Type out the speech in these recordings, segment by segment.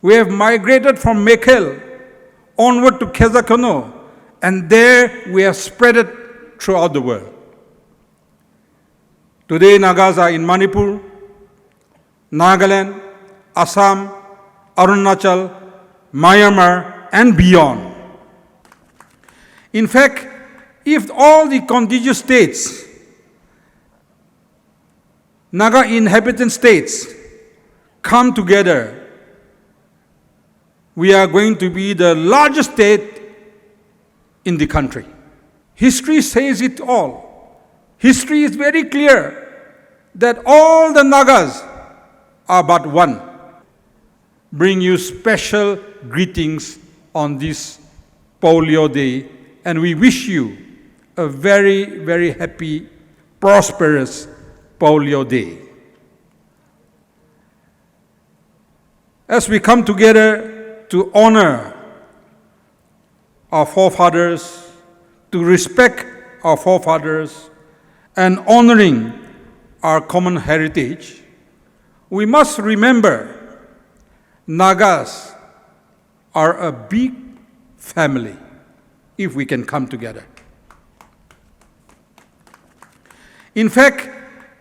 We have migrated from Mekelle onward to Kezakono, and there we have spread it throughout the world. Today, Nagas are in Manipur, Nagaland, Assam, Arunachal, Myanmar, and beyond. In fact, if all the contiguous states, Naga inhabitant states, come together, we are going to be the largest state in the country. History says it all. History is very clear that all the Nagas are but one. Bring you special greetings on this Pao Leo Day, and we wish you a very, very happy, prosperous Pao Leo Day. As we come together to honor our forefathers, to respect our forefathers, and honoring our common heritage, we must remember Nagas are a big family if we can come together. In fact,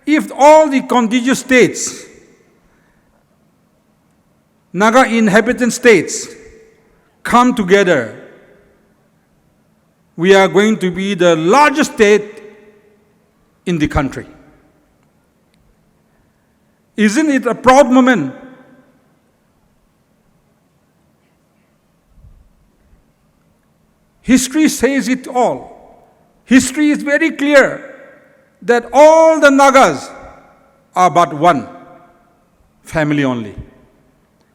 if all the contiguous states, Naga inhabitant states, come together, we are going to be the largest state in the country. Isn't it a proud moment? History says it all. History is very clear that all the Nagas are but one family only.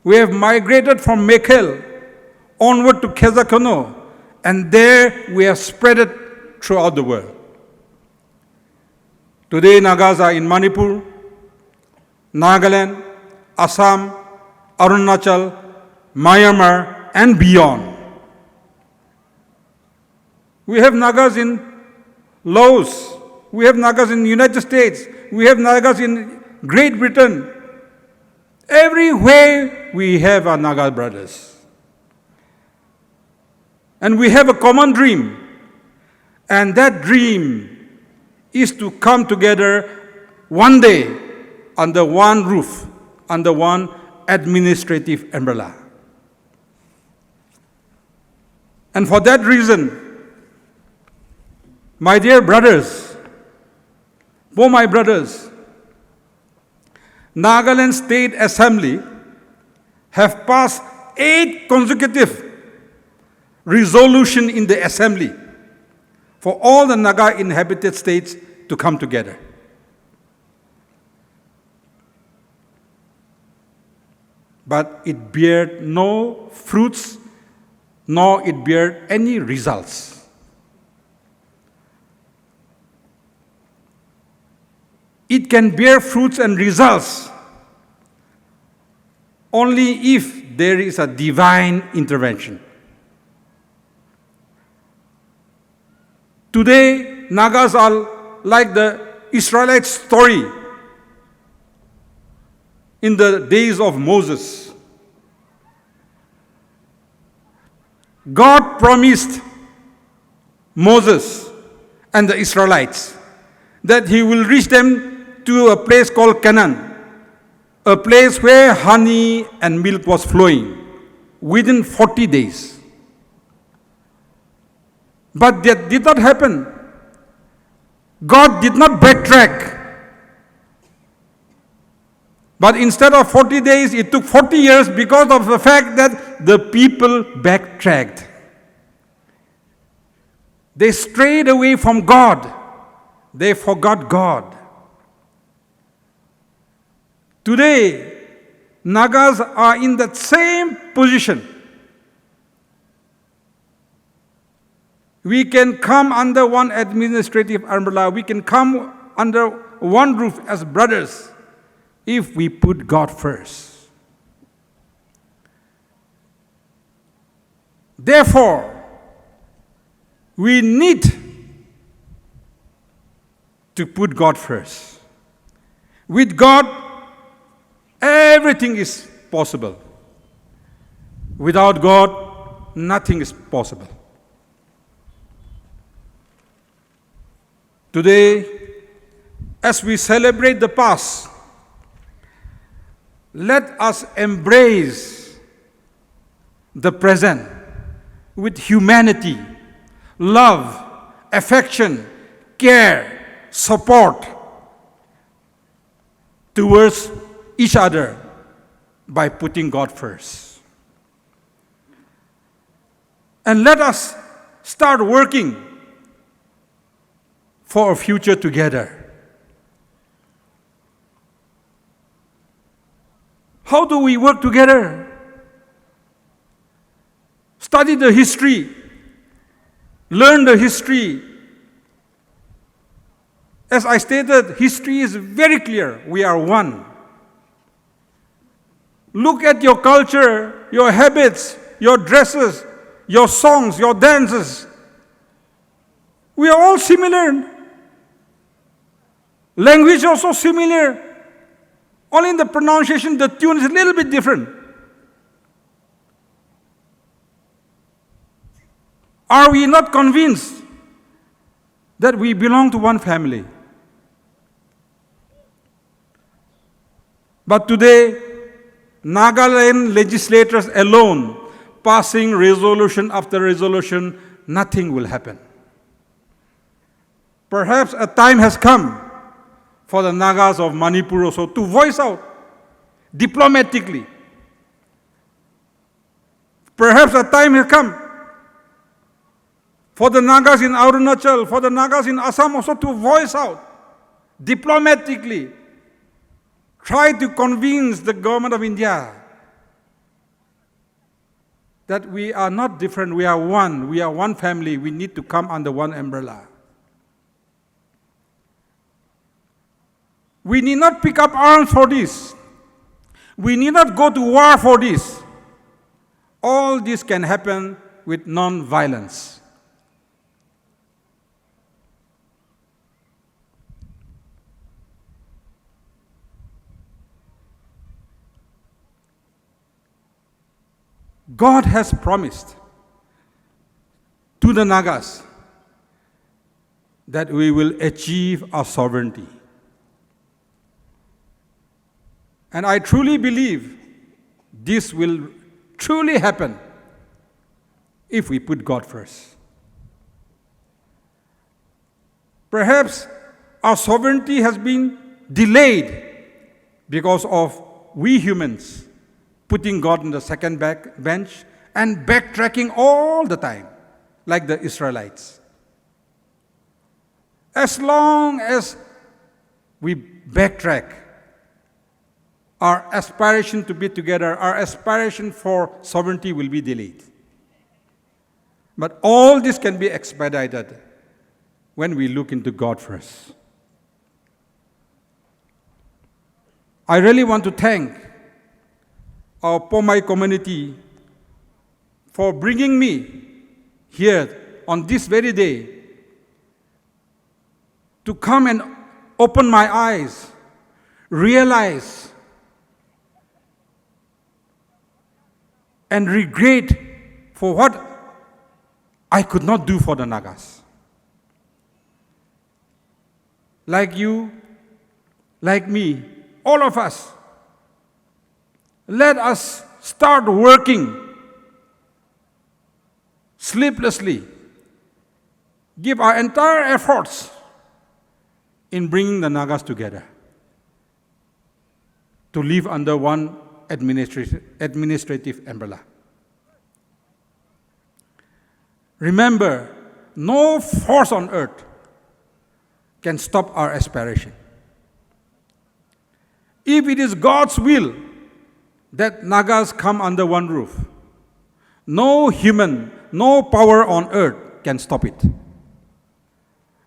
We have migrated from Mekelle onward to Kezakono, and there we have spread it throughout the world. Today, Nagas are in Manipur, Nagaland, Assam, Arunachal, Myanmar, and beyond. We have Nagas in Laos, we have Nagas in the United States, we have Nagas in Great Britain. Everywhere we have our Naga brothers. And we have a common dream, and that dream is to come together one day under one roof, under one administrative umbrella. And for that reason, my dear brothers, Poumai brothers, Nagaland State Assembly have passed 8 consecutive resolutions in the Assembly for all the Naga inhabited states to come together. But it bear no fruits, nor it bear any results. It can bear fruits and results only if there is a divine intervention. Today, Nagas are like the Israelite story in the days of Moses. God promised Moses and the Israelites that he will reach them to a place called Canaan, a place where honey and milk was flowing within 40 days. But that did not happen. God did not backtrack. But instead of 40 days, it took 40 years because of the fact that the people backtracked. They strayed away from God. They forgot God. Today, Nagas are in that same position. We can come under one administrative umbrella. We can come under one roof as brothers if we put God first. Therefore, we need to put God first. With God, everything is possible. Without God, nothing is possible. Today, as we celebrate the past, let us embrace the present with humanity, love, affection, care, support towards each other by putting God first. And let us start working for a future together. How do we work together? Study the history, learn the history. As I stated, history is very clear. We are one. Look at your culture, your habits, your dresses, your songs, your dances. We are all similar. Language also similar. Only in the pronunciation, the tune is a little bit different. Are we not convinced that we belong to one family? But today, Nagaland legislators alone, passing resolution after resolution, nothing will happen. Perhaps a time has come for the Nagas of Manipur also to voice out diplomatically. Perhaps a time has come for the Nagas in Arunachal, for the Nagas in Assam also to voice out diplomatically. Try to convince the government of India that we are not different, we are one family, we need to come under one umbrella. We need not pick up arms for this. We need not go to war for this. All this can happen with non-violence. God has promised to the Nagas that we will achieve our sovereignty. And I truly believe this will truly happen if we put God first. Perhaps our sovereignty has been delayed because of we humans putting God in the second bench and backtracking all the time, like the Israelites. As long as we backtrack, our aspiration to be together, our aspiration for sovereignty will be delayed. But all this can be expedited when we look into God first. I really want to thank our Poumai community for bringing me here on this very day to come and open my eyes, realize and regret for what I could not do for the Nagas. Like you, like me, all of us, let us start working sleeplessly, give our entire efforts in bringing the Nagas together to live under one administrative umbrella. Remember, no force on earth can stop our aspiration. If it is God's will that Nagas come under one roof, no human, no power on earth can stop it.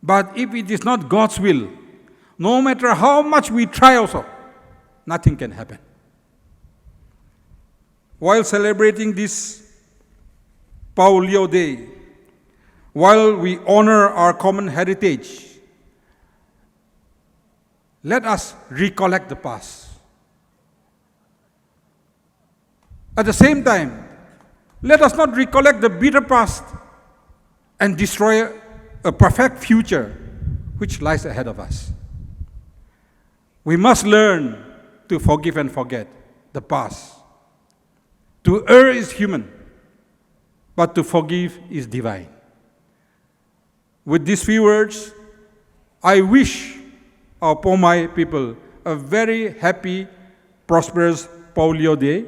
But if it is not God's will, no matter how much we try also, nothing can happen. While celebrating this Pao Leo Day, while we honor our common heritage, let us recollect the past. At the same time, Let us not recollect the bitter past and destroy a perfect future which lies ahead of us. We must learn to forgive and forget the past. To err is human, but to forgive is divine. With these few words, I wish our Poumai people a very happy, prosperous Pao Leo Day,